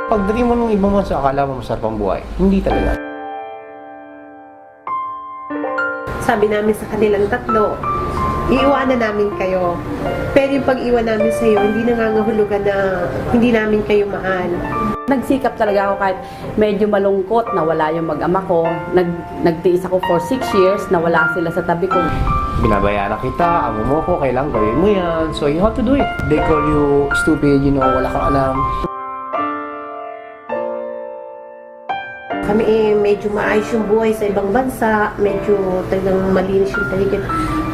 Pagdating mo ng ibang bansa, akala mo masarap ang buhay. Hindi talaga. Sabi namin sa kanilang tatlo, iiwanan namin kayo. Pero yung pag-iwan namin sa iyo, hindi nangangahulugan na hindi namin kayo mahal. Nagsikap talaga ako kahit medyo malungkot na wala yung mag-ama ko. Nagtiis ako for 6 years na wala sila sa tabi ko. Binabayaan na kita, amo mo ko, kailangan gawin mo yan. So you have to do it. They call you stupid, wala kang alam. Kami medyo maayos yung buhay sa ibang bansa, medyo talagang malinis yung paligid.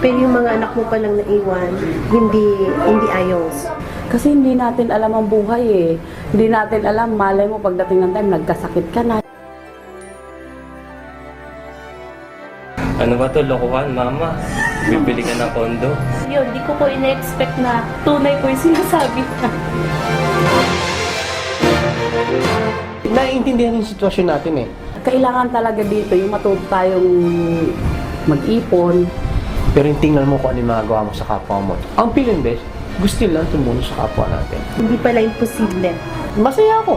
Pero yung mga anak mo palang naiwan, hindi ayos. Kasi hindi natin alam ang buhay eh. Hindi natin alam, malay mo pagdating ng time, nagkasakit ka na. Ano ba to, lokohan, mama? Bibili ka ng kondo? Yun, di ko po ina-expect na tunay po yung sinasabi niya. Naiintindihan yung sitwasyon natin eh. Kailangan talaga dito yung matuto tayong mag-ipon. Pero yung tingnan mo kung ano yung magagawa mo sa kapwa mo. Ang feeling best, gusto lang tumulong sa kapwa natin. Hindi pala imposible. Masaya ako.